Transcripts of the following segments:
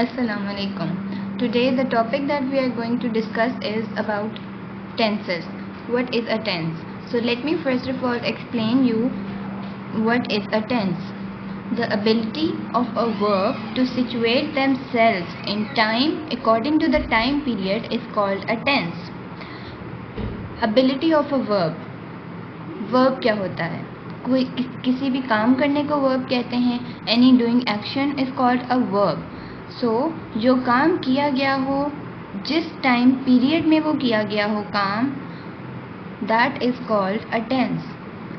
Assalamu alaikum. Today the topic that we are going to discuss is about tenses. What is a tense? So let me first of all explain you what is a tense. The ability of a verb to situate themselves in time according to the time period is called a tense. Ability of a verb. Verb क्या होता है? कोई किसी भी काम करने को verb कहते हैं. Any doing action is called a verb. So जो काम किया गया हो, जिस टाइम पीरियड में वो किया गया हो काम, that is called a tense.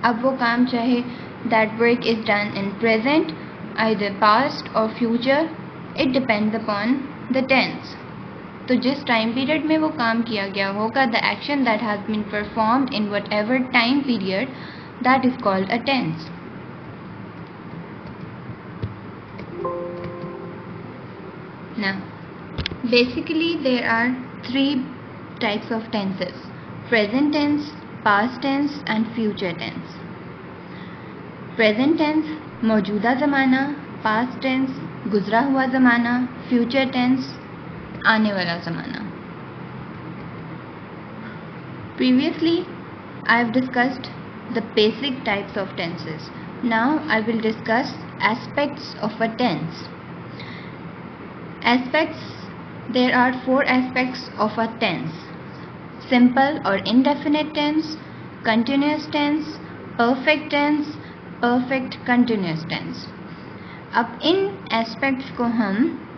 अब वो काम चाहे that work is done in present, either past or future, it depends upon the tense. तो जिस टाइम पीरियड में वो काम किया गया होगा, the action that has been performed in whatever time period, that is called a tense. Now, basically there are three types of tenses: present tense, past tense and future tense. Present tense मौजूदा ज़माना, past tense गुज़रा हुआ ज़माना, future tense आने वाला ज़माना. Previously, I have discussed the basic types of tenses. Now I will discuss aspects of a tense. Aspects, there are four aspects of a tense: simple or indefinite tense, continuous tense, perfect tense, perfect continuous tense. अब इन aspects को हम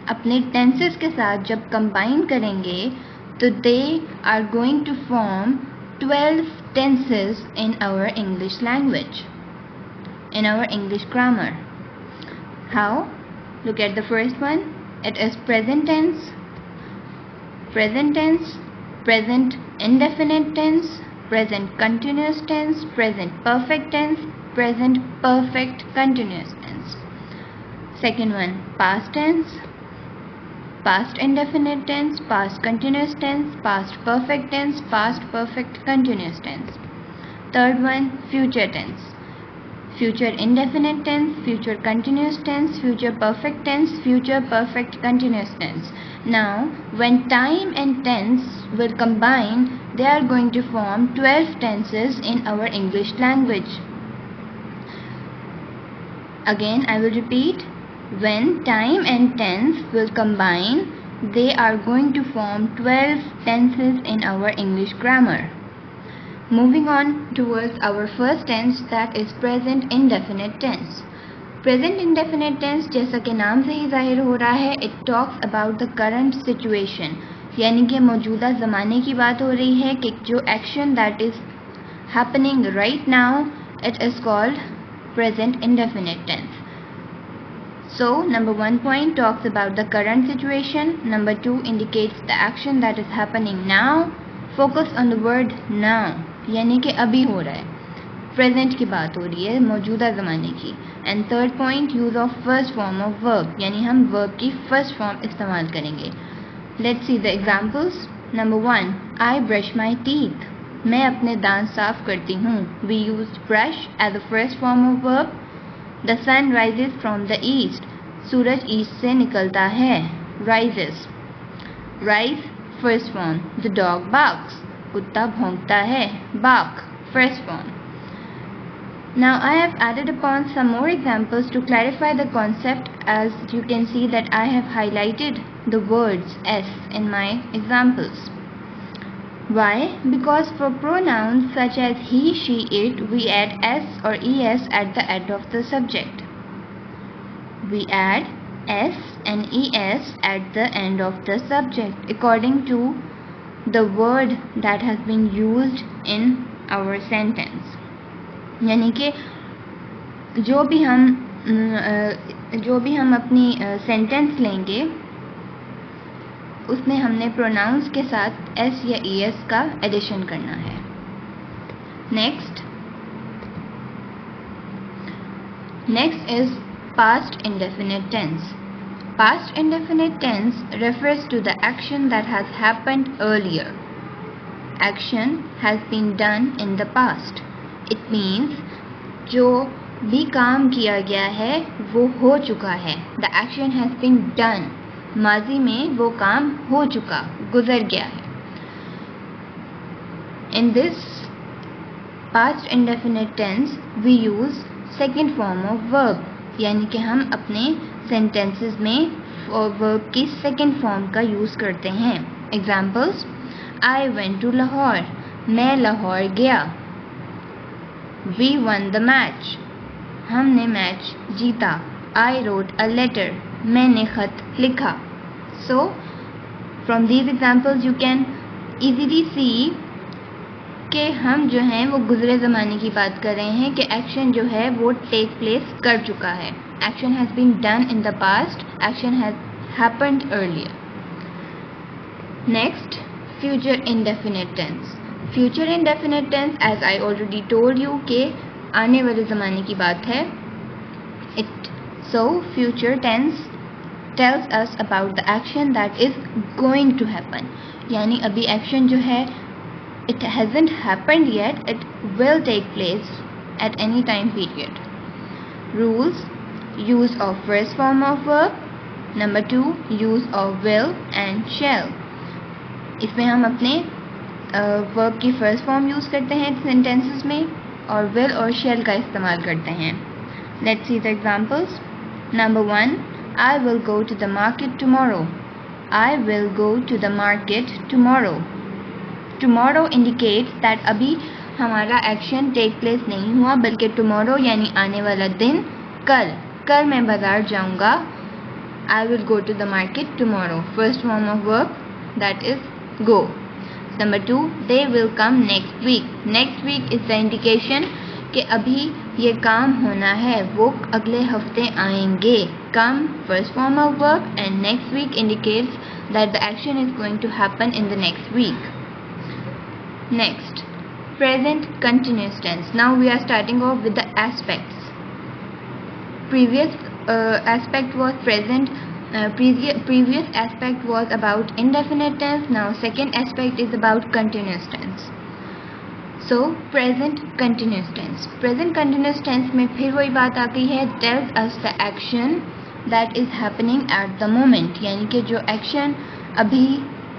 अपने tenses के साथ जब combine करेंगे तो they are going to form 12 tenses in our English language, in our English grammar. How? Look at the first one. It is present tense, present tense, present indefinite tense, present continuous tense, present perfect tense, present perfect continuous tense. Second one, past tense, past indefinite tense, past continuous tense, past perfect tense, past perfect continuous tense. Third one, future tense, future indefinite tense, future continuous tense, future perfect tense, future perfect continuous tense. Now, when time and tense will combine, they are going to form 12 tenses in our English language. Again, I will repeat. When time and tense will combine, they are going to form 12 tenses in our English grammar. Moving on towards our first tense, that is present indefinite tense. Present indefinite tense, जैसा कि नाम से ही जाहिर हो रहा है, it talks about the current situation, यानी कि मौजूदा ज़माने की बात हो रही है कि जो action that is happening right now, it is called present indefinite tense. So, number 1 point talks about the current situation. Number 2 indicates the action that is happening now. Focus on the word now, यानी कि अभी हो रहा है, present की बात हो रही है, मौजूदा ज़माने की. And third point, use of first form of verb, यानी हम verb की first form इस्तेमाल करेंगे. Let's see the examples. Number 1, I brush my teeth. मैं अपने दांत साफ करती हूँ. We used brush as the first form of verb. The sun rises from the east. Suraj east से निकलता है. Rises. Rise, first form. The dog barks. कुत्ता भौंकता है. Bark, first form. Now I have added upon some more examples to clarify the concept. As you can see that I have highlighted the words s in my examples. Why? Because for pronouns such as he, she, it, we add s or es at the end of the subject. We add s and es at the end of the subject according to the word that has been used in our sentence. यानी कि जो भी हम अपनी sentence लेंगे उसमें हमने pronounce के साथ एस या ईएस का एडिशन करना है. Next is past indefinite tense. Past indefinite tense refers to the action that has happened earlier. Action has been done in the past. It means जो भी काम किया गया है वो हो चुका है. The action has been done. माजी में वो काम हो चुका, गुजर गया है. In this past indefinite tense we use second form of verb, यानी कि हम अपने sentences में verb की second form का use करते हैं. Examples: I went to Lahore, मैं लाहौर गया. We won the match, हमने मैच जीता. I wrote a letter, मैंने खत लिखा. So from these examples you can easily see कि हम जो हैं वो गुजरे ज़माने की बात कर रहे हैं कि एक्शन जो है वो टेक प्लेस कर चुका है. Action has been done in the past, action has happened earlier. Next, future indefinite tense. Future indefinite tense, as I already told you, कि आने वाले ज़माने की बात है. Future tense tells us about the action that is going to happen, यानी अभी action जो है it hasn't happened yet, it will take place at any time period. Rules: use of first form of verb. Number 2, use of will and shall. इसमें हम अपने verb की first form use करते हैं sentences में और will और shall का इस्तेमाल करते हैं. Let's see the examples. Number 1, I will go to the market tomorrow. I will go to the market tomorrow. Tomorrow indicates that अभी हमारा एक्शन टेक प्लेस नहीं हुआ, बल्कि tomorrow यानी आने वाला दिन, कल मैं बाजार जाऊंगा. I will go to the market tomorrow. First form of verb, that is go. Number 2, they will come next week. Next week is the indication कि अभी ये काम होना है, वो अगले हफ्ते आएंगे. Come, first form of verb, and next week indicates that the action is going to happen in the next week. Next, present continuous tense. Now we are starting off with the aspects. Previous aspect was present. Previous aspect was about indefinite tense. Now second aspect is about continuous tense. So present continuous tense. Present continuous tense में फिर वही बात आ गई है. Tells us the action that is happening at the moment, यानी कि जो action अभी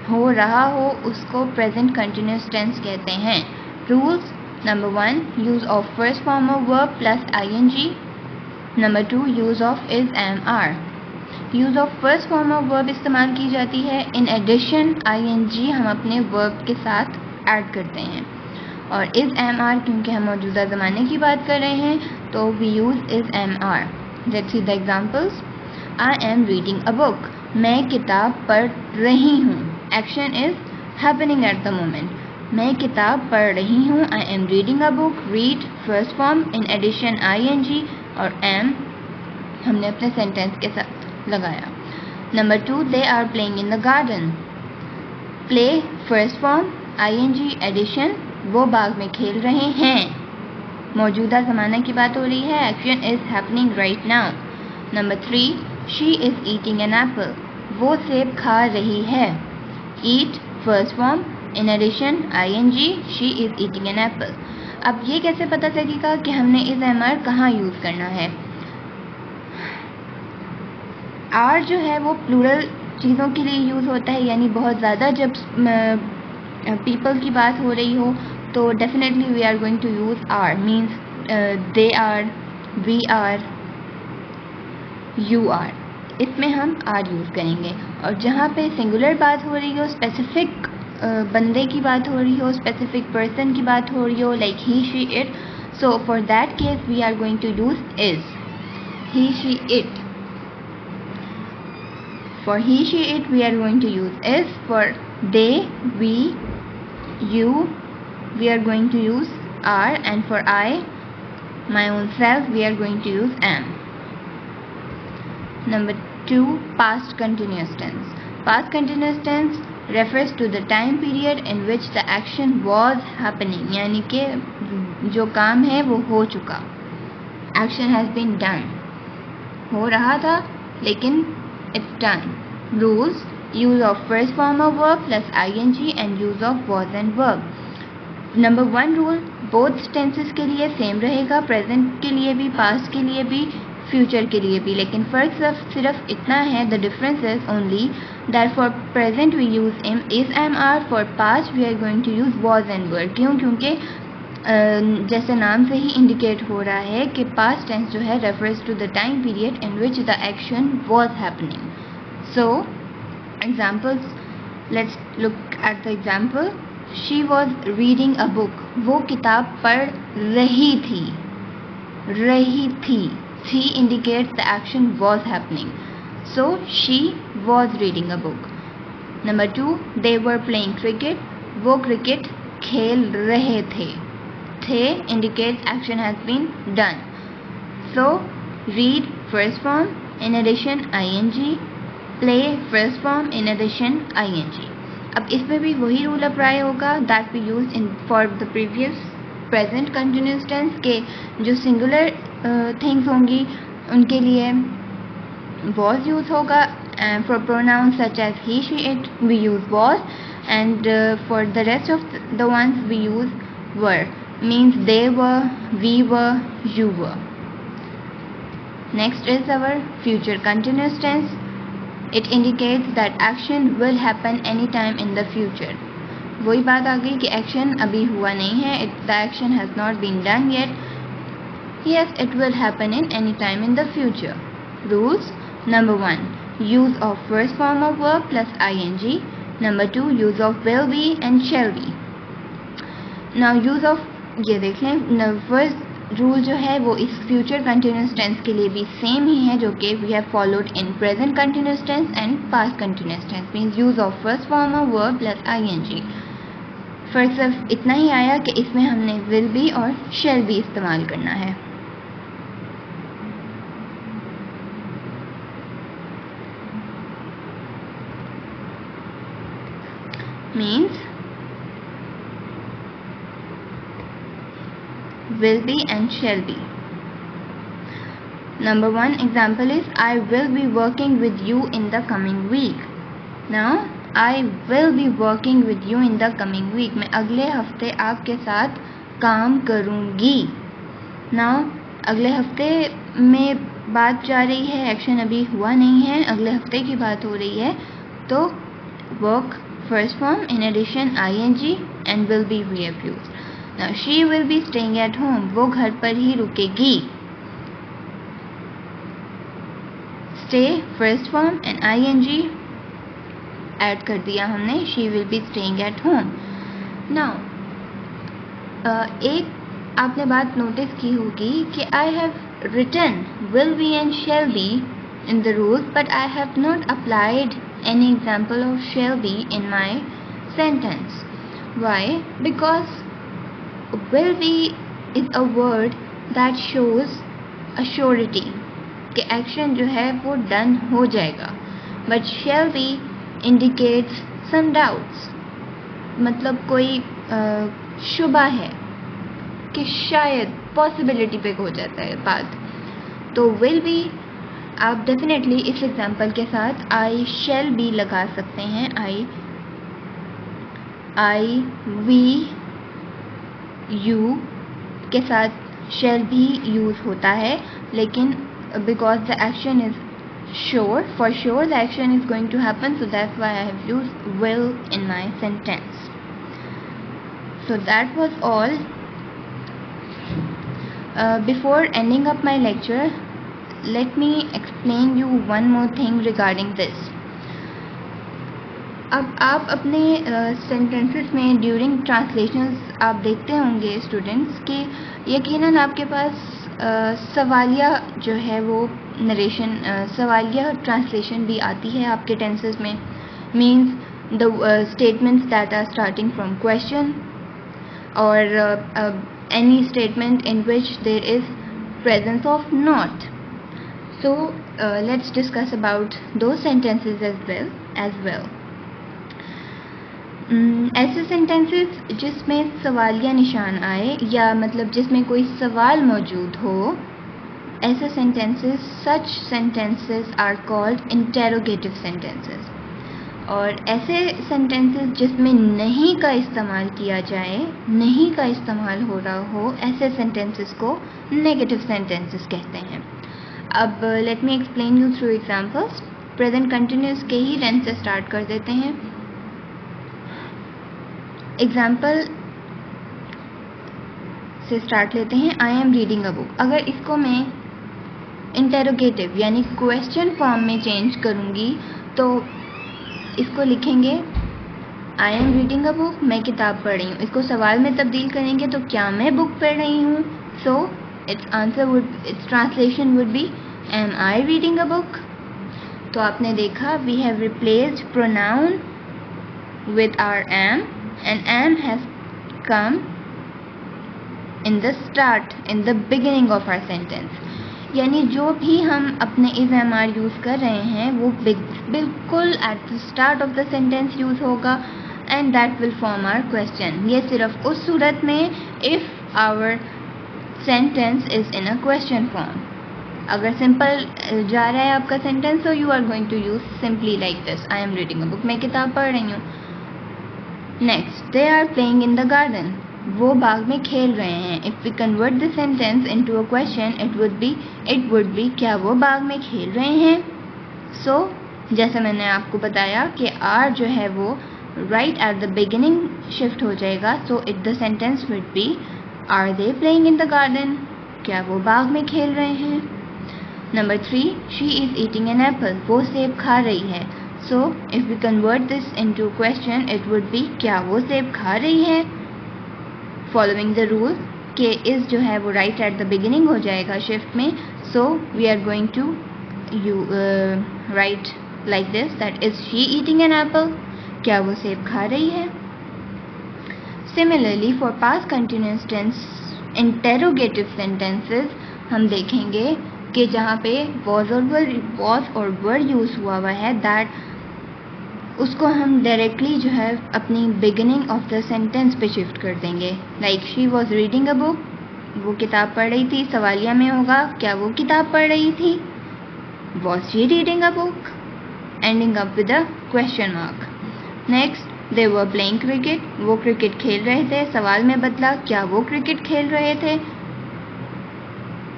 हो रहा हो उसको प्रेजेंट कंटिन्यूस टेंस कहते हैं. Rules: number 1, use of first form of verb plus ING. Number 2, use of is, am, are. Use of first form of verb इस्तेमाल की जाती है. इन एडिशन आईएनजी हम अपने वर्ब के साथ ऐड करते हैं. और इज, एम, आर क्योंकि हम मौजूदा ज़माने की बात कर रहे हैं तो we use is, am, are. Let's see the examples. I am reading a book, मैं किताब पढ़ रही हूँ. Action is happening at the moment. मैं किताब पढ़ रही हूँ. I am reading a book. Read first form, in addition ing और am हमने अपने सेंटेंस के साथ लगाया. Number 2, they are playing in the garden. Play first form, ing addition, वो बाग में खेल रहे हैं. मौजूदा ज़माना की बात हो रही है. Action is happening right now. Number 3, she is eating an apple. वो सेब खा रही है. Eat first form, in addition ing, she is eating an apple. अब ये कैसे पता चलेगा कि हमने इस एमआर कहाँ यूज़ करना है? आर जो है वो प्लूरल चीज़ों के लिए यूज़ होता है, यानी बहुत ज़्यादा जब पीपल की बात हो रही हो तो definitely we are going to use are. Means they are, we are, you are, इसमें हम आर यूज़ करेंगे. और जहाँ पे सिंगुलर बात हो रही हो, स्पेसिफिक बंदे की बात हो रही हो, स्पेसिफिक पर्सन की बात हो रही हो, like he, she, it, so for that case we are going to use is. He, she, it. For he, she, it we are going to use is. For they, we, you, we are going to use are. And for I, my own self, we are going to use am. Number 2, past continuous tense. Past continuous tense refers to the time period in which the action was happening, यानी कि जो काम है वो हो चुका. Action has been done. हो रहा था लेकिन it's done. Rules: use of first form of verb plus ing and use of was and verb. Number 1 rule, both tenses के लिए सेम रहेगा, प्रेजेंट के लिए भी, पास्ट के लिए भी. फ्यूचर के लिए भी, लेकिन फ़र्क सिर्फ इतना है, the difference is only that for present we use is am are, for past we are going to use was and were. क्यों? क्योंकि जैसे नाम से ही इंडिकेट हो रहा है कि पास्ट टेंस जो है refers to the time period in which the action was happening. So examples, let's look at the example. She was reading a book, वो किताब पढ़ रही थी, थी indicates the action was happening, so she was reading a book. Number 2, they were playing cricket, वो cricket खेल रहे थे indicates action has been done, so read first form in addition ing, play first form in addition ing. अब इसमें भी वही rule apply होगा that we used in for the previous present continuous tense के जो सिंगुलर थिंग्स होंगी उनके लिए was यूज होगा, and for pronouns such as he, she, it we use was, and for the rest of the ones we use were, means they were, we were, you were. Next is our future continuous tense. It indicates that action will happen anytime in the future. वही बात आ गई कि action अभी हुआ नहीं है, the action has not been done yet, yes it will happen in any time in the future. Rules: number 1, use of first form of verb plus ing. Number 2, use of will be and shall be. Now use of, ये देख लें, first rule जो है वो इस future continuous tense के लिए भी सेम ही है जो कि we have followed in present continuous tense and past continuous tense, means use of first form of verb plus ing. फर्क सिर्फ इतना ही आया कि इसमें हमने विल बी और शेल बी इस्तेमाल करना है. Means will be and shall be. Number 1 example is I will be working with you in the coming week. Now I will be working with you in the coming week. मैं अगले हफ्ते आपके साथ काम करूँगी. Now अगले हफ्ते में बात जा रही है, एक्शन अभी हुआ नहीं है, अगले हफ्ते की बात हो रही है, तो work first form in addition ing and will be we have used. Now she will be staying at home. वो घर पर ही रुकेगी. Stay first form and ing add कर दिया हमने. She will be staying at home. Now एक आपने बात नोटिस की होगी कि I have written will be and shall be in the rules, but I have not applied any example of shall be in my sentence. Why? Because will be is a word that shows a surety कि action जो है वो done हो जाएगा, but shall be indicates some doubts, मतलब कोई शुबा है कि शायद पॉसिबिलिटी पे हो जाता है बात. तो will be आप डेफिनेटली इस एग्जांपल के साथ I shall be लगा सकते हैं. I we you के साथ shall भी यूज होता है, लेकिन because the action is sure, for sure the action is going to happen, so that's why I have used will in my sentence. So that was all. Before ending up my lecture, let me explain you one more thing regarding this. अब आप अपने sentences में during translations आप देखते होंगे students कि यकीनन आपके पास सवालिया जो है वो नरेशन, सवालिया ट्रांसलेशन भी आती है आपके टेंसेस में. Means the statements that are starting from question और any statement in which there is presence of not. So let's discuss about दो सेंटेंसेस एज वेल. ऐसे सेंटेंसेस जिसमें सवालिया निशान आए या मतलब जिसमें कोई सवाल मौजूद हो, ऐसे sentences, such sentences are called interrogative sentences. और ऐसे सेंटेंसेस जिसमें नहीं का इस्तेमाल किया जाए, नहीं का इस्तेमाल हो रहा हो, ऐसे सेंटेंसेस को नेगेटिव सेंटेंसेस कहते हैं. अब let me explain you through examples. Present continuous के ही टेंस से स्टार्ट कर देते हैं। एग्जाम्पल से स्टार्ट लेते हैं। आई एम रीडिंग अ बुक। अगर इसको मैं इंटेरोगेटिव यानी क्वेश्चन फॉर्म में चेंज करूँगी तो इसको लिखेंगे आई एम रीडिंग अ बुक, मैं किताब पढ़ रही हूँ। इसको सवाल में तब्दील करेंगे तो क्या मैं बुक पढ़ रही हूँ। सो its translation would be am I reading a book। तो आपने देखा we have replaced pronoun with our am and am has come in the start, in the beginning of our sentence। यानी जो भी हम अपने is am are यूज़ कर रहे हैं वो बिल्कुल at the start of the sentence use होगा and that will form our question। ये सिर्फ उस सूरत में if our sentence is in a question form। अगर सिंपल जा रहा है आपका सेंटेंस तो you are going to use simply like this, I am reading a book, मैं किताब पढ़ रही हूँ। Next, they are playing in the garden, वो बाग में खेल रहे हैं। If we convert the sentence into a question it would be क्या वो बाग में खेल रहे हैं। सो जैसे मैंने आपको बताया कि आर जो है वो right at the beginning shift हो जाएगा। So it the sentence would be are they playing in the garden, क्या वो बाग में खेल रहे हैं। Number 3, she is eating an apple, वो सेब खा रही है। So if we convert this into question it would be क्या वो सेब खा रही है। फॉलोइंग द रूल के इज़ जो है वो राइट एट द बिगिनिंग हो जाएगा शिफ्ट में। So we are going to write like this, that is she eating an apple, क्या वो सेब खा रही है। Similarly for past continuous tense interrogative sentences हम देखेंगे कि जहाँ पे वॉज और वर यूज़ हुआ है दैट उसको हम डायरेक्टली जो है अपनी बिगिनिंग ऑफ द सेंटेंस पे शिफ्ट कर देंगे। Like she was reading a book, वो किताब पढ़ रही थी, सवालिया में होगा क्या वो किताब पढ़ रही थी। Was she reading a book, ending up with a question mark. Next, they were playing cricket, वो क्रिकेट खेल रहे थे, सवाल में बदला क्या वो क्रिकेट खेल रहे थे।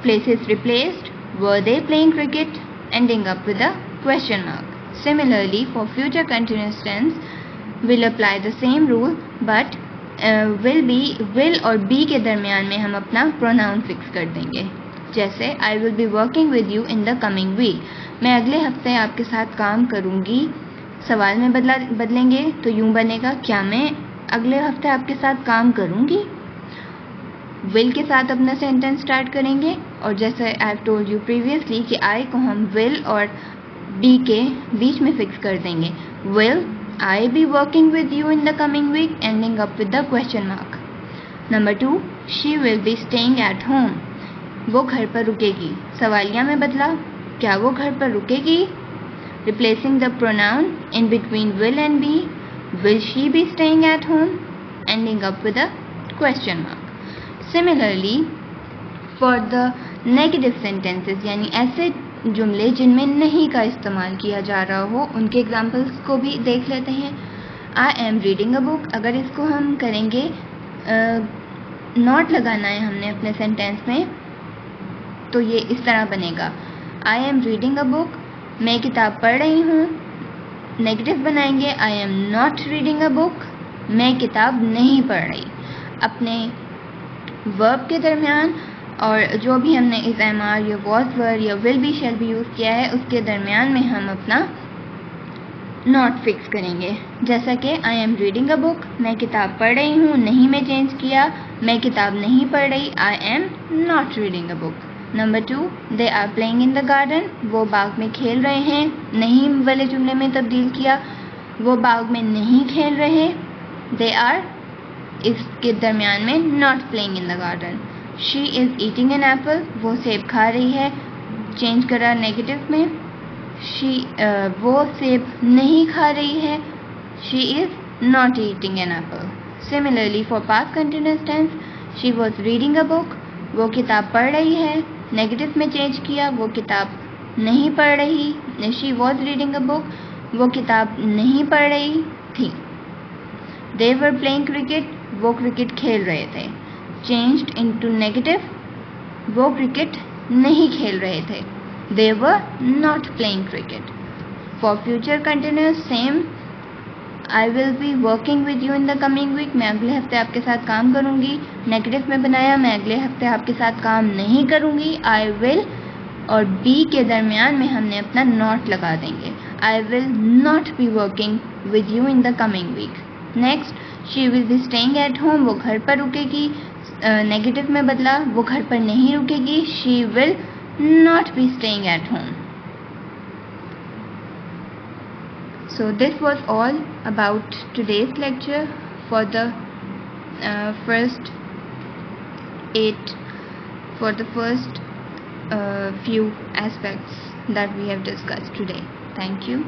Places replaced, were they playing cricket, ending up with a question mark. Similarly, for future continuous tense, we'll apply the same rule, but will और be के दरमियान में हम अपना pronoun fix कर देंगे। जैसे I will be working with you in the coming week, मैं अगले हफ्ते आपके साथ काम करूँगी। सवाल में बदलेंगे तो यूँ बनेगा क्या मैं अगले हफ्ते आपके साथ काम करूँगी। विल के साथ अपना सेंटेंस स्टार्ट करेंगे और जैसे I have told you previously कि आई को हम विल और बी के बीच में फिक्स कर देंगे। Will I be working with you in the coming week, ending up with the question mark. Number 2, she will be staying at home, वो घर पर रुकेगी, सवालिया में बदला क्या वो घर पर रुकेगी। Replacing the pronoun in between will and be, will she be staying at home, ending up with a question mark. Similarly, for the negative sentences यानी ऐसे जुमले जिनमें नहीं का इस्तेमाल किया जा रहा हो उनके एग्जाम्पल्स को भी देख लेते हैं। आई एम रीडिंग अ बुक, अगर इसको हम करेंगे नॉट लगाना है हमने अपने सेंटेंस में तो ये इस तरह बनेगा आई एम रीडिंग अ बुक, मैं किताब पढ़ रही हूँ। नेगेटिव बनाएंगे आई am not reading a book, मैं किताब नहीं पढ़ रही। अपने वर्ब के दरमियान और जो भी हमने इस एम आर या वॉज वर या will be shall be use किया है उसके दरमियान में हम अपना नॉट फिक्स करेंगे। जैसा कि आई एम रीडिंग अ बुक, मैं किताब पढ़ रही हूँ, नहीं में चेंज किया, मैं किताब नहीं पढ़ रही, I am not reading a book. Number 2, they are playing in the garden, वो बाग में खेल रहे हैं, नहीं वाले जुमले में तब्दील किया, वो बाग में नहीं खेल रहे। दे आर इसके दरमियान में not playing in the garden. She is eating an apple, वो सेब खा रही है, चेंज करा नेगेटिव में, वो सेब नहीं खा रही है, she is not eating an apple. Similarly for past continuous tense, she was reading a book, वो किताब पढ़ रही है, नेगेटिव में चेंज किया, वो किताब नहीं पढ़ रही। She was reading a book, वो किताब नहीं पढ़ रही थी। दे वर प्लेइंग क्रिकेट, वो क्रिकेट खेल रहे थे। चेंज्ड इनटू नेगेटिव, वो क्रिकेट नहीं खेल रहे थे। they were not playing cricket. For future continuous same, I will be working with you in the coming week. मैं अगले हफ्ते आपके साथ काम करूँगी. नेगेटिव में बनाया, मैं अगले हफ्ते आपके साथ काम नहीं करूँगी. I will और बी के दरमियान में हमने अपना नॉट लगा देंगे. I will not be working with you in the coming week. Next, she will be staying at home. वो घर पर रुकेगी. नेगेटिव में बदला, वो घर पर नहीं रुकेगी. She will not be staying at home. So this was all about today's lecture for the first few aspects that we have discussed today. Thank you.